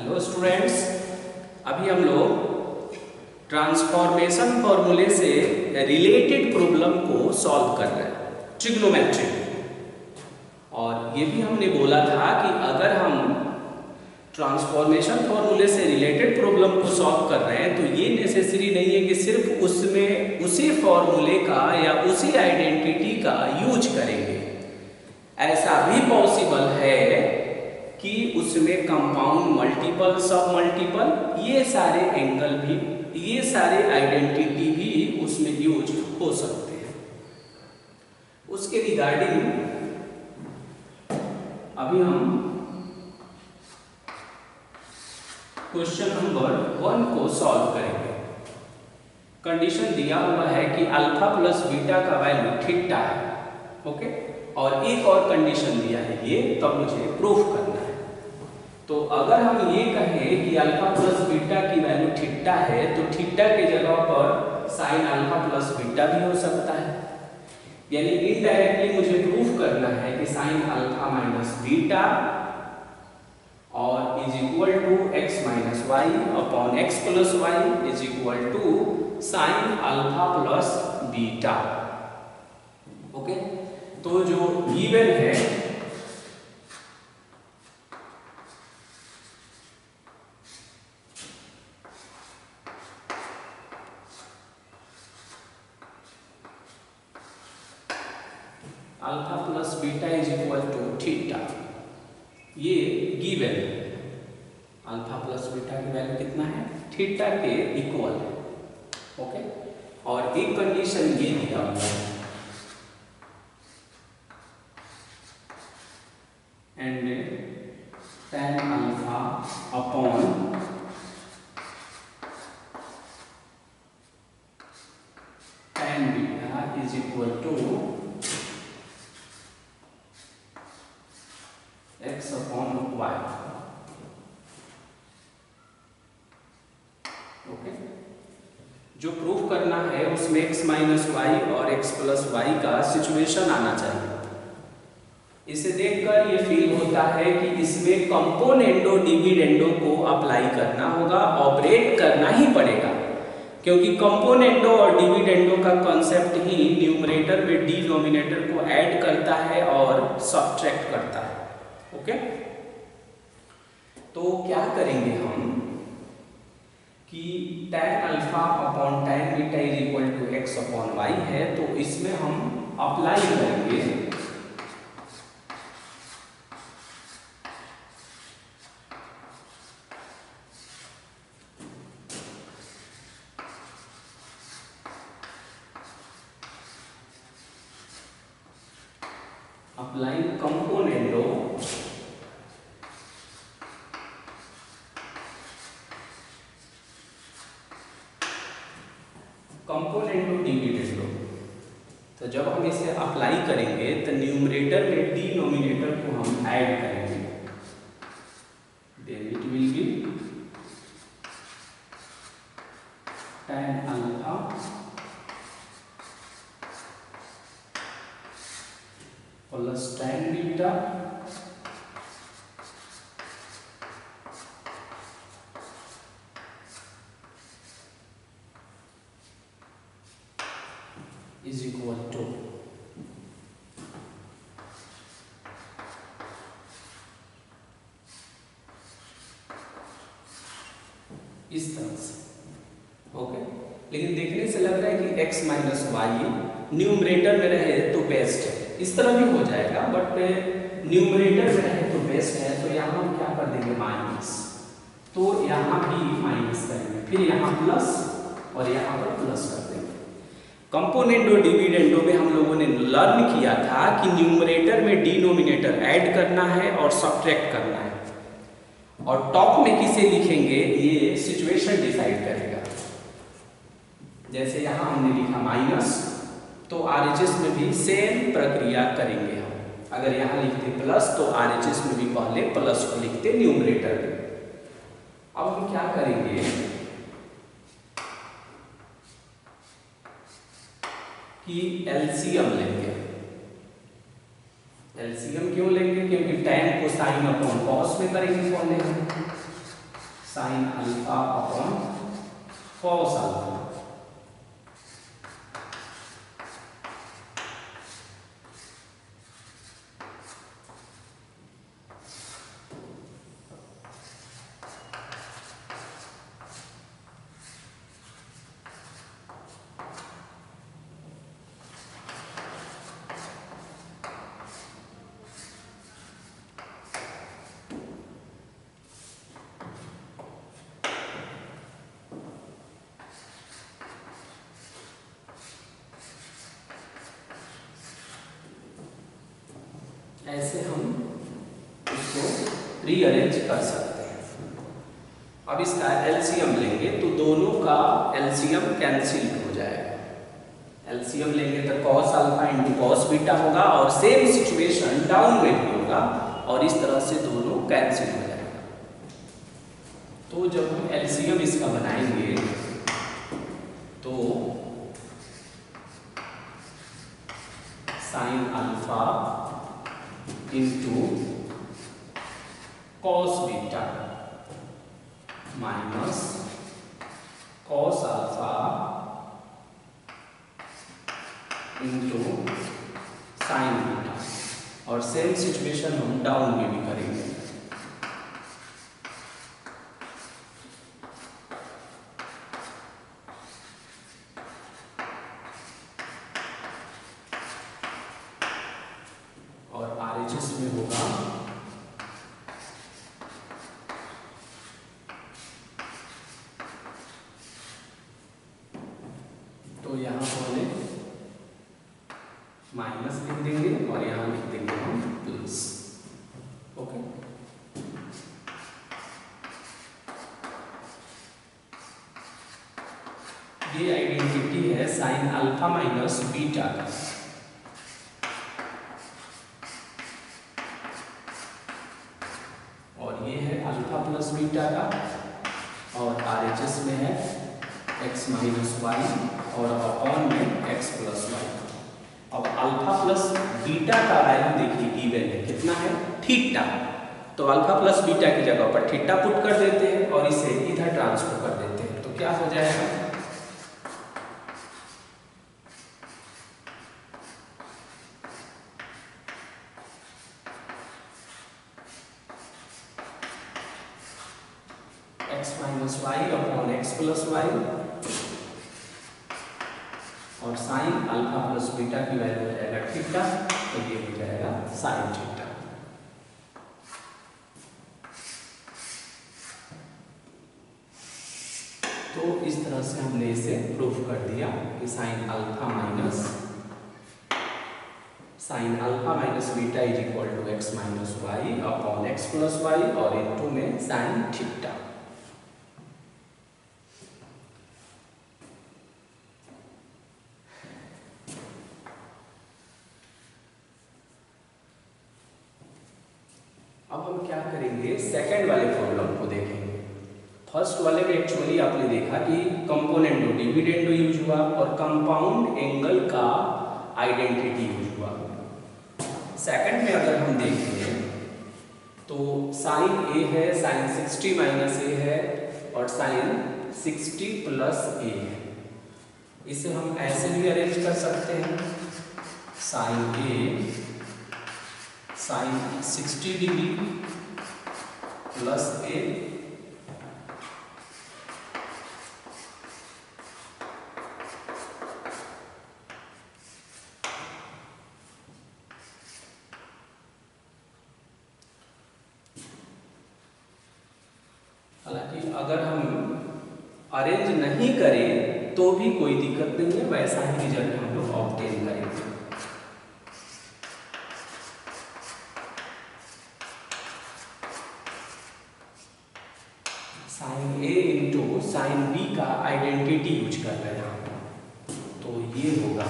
Hello students, अभी हम लोग ट्रांसफॉर्मेशन फॉर्मूले से रिलेटेड प्रॉब्लम को सॉल्व कर रहे हैं, ट्रिग्नोमेट्री। और ये भी हमने बोला था कि अगर हम ट्रांसफॉर्मेशन फॉर्मूले से रिलेटेड प्रॉब्लम को सॉल्व कर रहे हैं तो ये नेसेसरी नहीं है कि सिर्फ उसमें उसी फॉर्मूले का या उसी आइडेंटिटी का यूज करेंगे। ऐसा भी पॉसिबल है कि उसमें कंपाउंड, मल्टीपल, सब मल्टीपल, ये सारे एंगल भी, ये सारे आइडेंटिटी भी उसमें यूज हो सकते हैं। उसके रिगार्डिंग अभी हम क्वेश्चन नंबर 1 को सॉल्व करेंगे। कंडीशन दिया हुआ है कि अल्फा प्लस बीटा का वैल्यू थीटा है, ओके। और एक और कंडीशन दिया है ये, तब मुझे प्रूफ करना है। तो अगर हम ये कहें कि अल्फा प्लस बीटा की वैल्यू थीटा है तो थीटा की जगह पर साइन अल्फा प्लस बीटा भी हो सकता है। यानी इनडायरेक्टली मुझे प्रूफ करना है कि साइन अल्फा माइनस बीटा और is equal to x minus y upon x plus y is equal to sine alpha plus beta, okay. तो जो गिवन है alpha plus beta is equal to theta, ये given है। Alpha plus beta की value कितना है? Theta के equal है, ओके। और एक कंडीशन ये दिया हुआ है and tan alpha upon tan beta is equal to x upon y, okay. जो प्रूफ करना है उसमें x माइनस वाई और x प्लस वाई का सिचुएशन आना चाहिए। इसे देखकर ये फील होता है कि इसमें कंपोनेंडो डिविडेंडो को अप्लाई करना होगा, ऑपरेट करना ही पड़ेगा, क्योंकि कंपोनेंडो और डिविडेंडो का कॉन्सेप्ट ही न्यूमरेटर में डिनोमिनेटर को ऐड करता है और सब्ट्रैक्ट करता है, ओके। तो क्या करेंगे हम कि tan alpha upon tan beta is equal to x upon y है, तो इसमें हम अप्लाई करेंगे applying componendo डिविडेंडो। तो जब हम इसे अप्लाई करेंगे तो न्यूमरेटर में डिनोमिनेटर को हम ऐड करेंगे, then it will be tan alpha plus tan beta is equal to इस तरह से, ओके। लेकिन देखने से लग रहा है कि x माइनस वाई न्यूमरेटर में रहे तो बेस्ट है। इस तरह भी हो जाएगा, बट न्यूमरेटर में रहे तो बेस्ट है। तो यहाँ हम क्या कर देंगे? माइनस। तो यहाँ भी माइनस करेंगे, फिर यहाँ प्लस और यहाँ पर प्लस कर देंगे। कंपोनेंडो डिविडेंडो में हम लोगों ने लर्न किया था कि न्यूमरेटर में डिनोमिनेटर ऐड करना है और सब्ट्रैक्ट करना है, और टॉप में किसे लिखेंगे ये सिचुएशन डिसाइड करेगा। जैसे यहाँ हमने लिखा माइनस, तो RHS में भी सेम प्रक्रिया करेंगे हम। अगर यहाँ लिखते प्लस तो RHS में भी पहले प्लस को लिखते न्यूमरेटर में। अब हम क्या करेंगे कि एलसीएम लेंगे। एलसीएम क्यों लेंगे? क्योंकि tan को साइन अपॉन कॉस में करेंगे पहले हम। Sine alpha upon cos alpha. ऐसे हम इसको रीअरेंज कर सकते हैं। अब इसका एलसीएम लेंगे तो दोनों का एलसीएम कैंसिल हो जाएगा। एलसीएम लेंगे तो cos alpha into cos beta होगा और सेम सिचुएशन डाउन में भी होगा और इस तरह से दोनों कैंसिल हो जाएगा। तो जब हम एलसीएम इसका बनाएंगे तो sine alpha into cos beta minus cos alpha into sine beta और सेम सिचुएशन हम डाउन में भी करेंगे। और आरएचएस में होगा तो यहाँ हमने माइनस लिख देंगे और यहाँ लिख देंगे हम प्लस। ओके, ये आइडेंटिटी है साइन अल्फा माइनस बीटा का। और ये है अल्फा प्लस बीटा का और आरएचएस में है x माइनस वाई और अपॉन में x प्लस वाई। अब अल्फा प्लस बीटा का वैल्यू देखिए गिवन है, कितना है थीटा। तो अल्फा प्लस बीटा की जगह पर थीटा पुट कर देते हैं और इसे इधर ट्रांसफर कर देते हैं तो क्या हो जाएगा x minus y upon x plus y और साइन अल्फा प्लस बीटा की वैल्यू हो जाएगा थीटा तो ये हो जाएगा साइन थीटा। तो इस तरह से हमने इसे प्रूफ कर दिया कि sine alpha minus beta is equal to x minus y upon x plus y और इनटू में साइन थीटा। अब हम क्या करेंगे सेकंड वाले प्रॉब्लम को देखेंगे। फर्स्ट वाले में एक्चुअली आपने देखा कि कंपोनेंट डिविडेंड यूज हुआ और कंपाउंड एंगल का आइडेंटिटी यूज हुआ। सेकंड में अगर हम देखें तो साइन ए है, साइन 60 माइनस ए है और साइन 60 प्लस ए है। इसे हम ऐसे भी अरेंज कर सकते हैं साइन ए साइन 60 डिग्री प्लस ए हालांकि अगर हम अरेंज नहीं करें तो भी कोई दिक्कत नहीं है, वैसा ही रिजल्ट हम लोग ऑब्टेन करेंगे। Sign A into sine B का आइडेंटिटी यूज कर रहे हैं हम तो ये होगा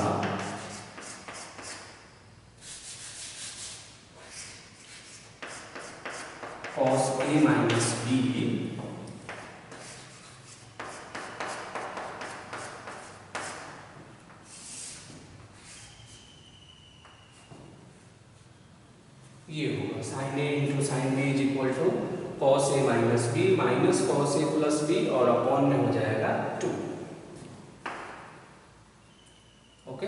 cos a माइनस बी ये होगा sine A into sine B is equal to cos A minus B minus cos A plus B और अपॉन में हो जाएगा 2। ओके,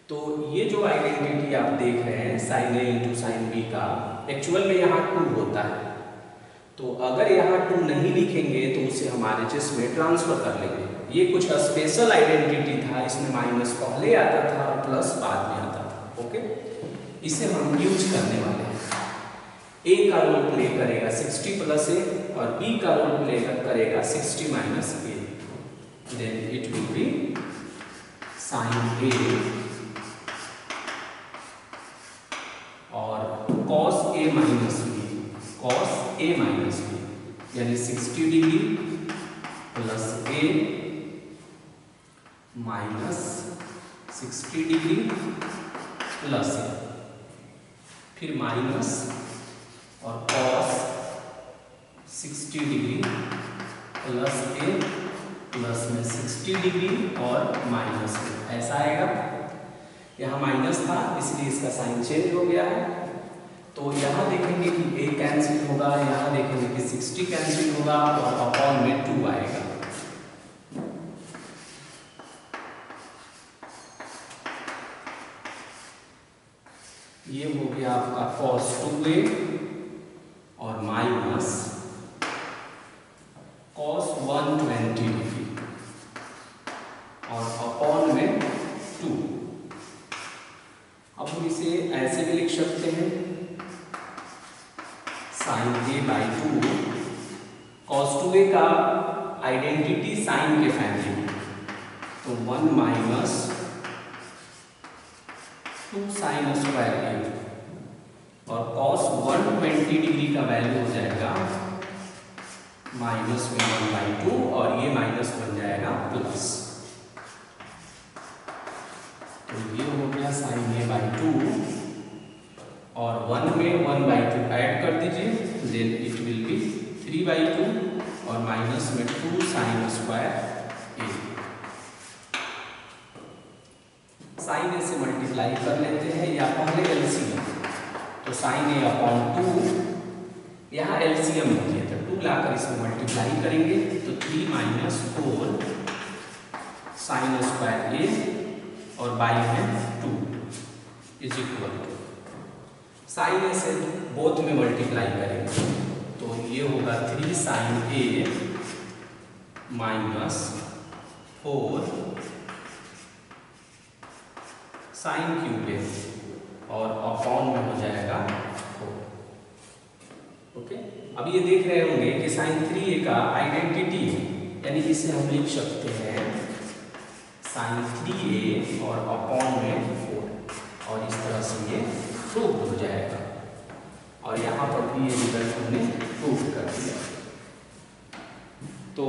तो ये जो आइडेंटिटी आप देख रहे हैं sign A into sine B का, एक्चुअल में यहाँ 2 होता है। तो अगर यहाँ 2 नहीं लिखेंगे तो उसे हम RHS में ट्रांसफर कर लेंगे। ये कुछ स्पेशल आइडेंटिटी था, इसमें माइनस पहले आता था और प्लस बाद में आता था। ओके, इसे हम यूज करने वाले हैं। ए का रोल प्ले करेगा 60 प्लस ए और बी का रोल प्ले करेगा 60 minus A. Then it will be sine A और cos A minus B, cos A minus B यानी 60 degree plus A minus 60 degree plus A, फिर माइनस और cos 60 degree plus A plus में 60 degree और minus ए, ऐसा आएगा। यहाँ minus था इसलिए इसका साइन चेंज हो गया है। तो यहाँ देखेंगे कि ए कैंसिल होगा, यहाँ देखेंगे कि 60 कैंसिल होगा और अपॉन में 2 आएगा। ये हो गया आपका cos 2a और माइनस cos 120 डिग्री और अपॉन में 2। अब हम इसे ऐसे भी लिख सकते हैं sign A by 2। cos 2a का आइडेंटिटी साइन के फैमिली में, तो 1 माइनस 2 साइन स्क्वायर ए और cos 120 डिग्री का वैल्यू हो जाएगा माइनस में 1/2 और ये माइनस बन जाएगा प्लस। तो ये हो गया साइन ए बाई 2 और 1 में 1/2 ऐड कर दीजिए, देन इट विल बी 3/2 और माइनस में 2 साइन स्क्वायर ए। साइन ए से मल्टीप्लाई कर लेते हैं या पहले एलसीएम, तो साइन ए अपॉन 2, यहाँ एलसीएम लिखिए तो 2 लाकर इसमें मल्टीप्लाई करेंगे तो 3 माइनस 4 साइन स्क्वायर ए और बाई में 2 इज इक्वल टू साइन ए से बोथ में मल्टीप्लाई करेंगे तो ये होगा 3 साइन ए माइनस 4 साइन क्यूब ए और अपॉन में हो जाएगा 4। ओके, अब ये देख रहे होंगे कि साइन 3a का आइडेंटिटी है, यानी इसे हम लिख सकते हैं साइन 3a और अपॉन में 4 और इस तरह से ये प्रूव हो जाएगा। और यहाँ पर भी ये रिजल्ट हमने प्रूव कर दिया। तो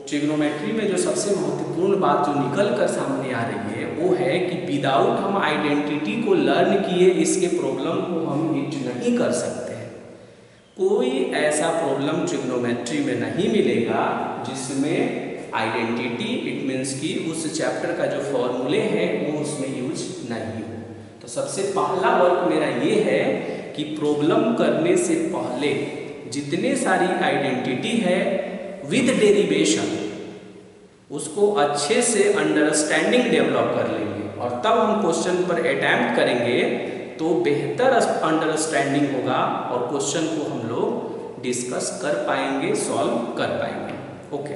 ट्रिग्नोमेट्री में जो सबसे महत्वपूर्ण बात जो निकल कर सामने आ रही है वो है कि विदाउट हम आइडेंटिटी को लर्न किए इसके प्रॉब्लम को हम हिट नहीं कर सकते हैं। कोई ऐसा प्रॉब्लम ट्रिग्नोमेट्री में नहीं मिलेगा जिसमें आइडेंटिटी इट मीन्स कि उस चैप्टर का जो फॉर्मूले हैं वो उसमें यूज नहीं हो। तो सबसे पहला वर्क मेरा ये है कि प्रॉब्लम करने से पहले जितने सारी आइडेंटिटी है विद डेरिवेशन उसको अच्छे से अंडरस्टैंडिंग डेवलप कर लेंगे और तब हम क्वेश्चन पर अटेम्प्ट करेंगे तो बेहतर अंडरस्टैंडिंग होगा और क्वेश्चन को हम लोग डिस्कस कर पाएंगे, सॉल्व कर पाएंगे। ओके।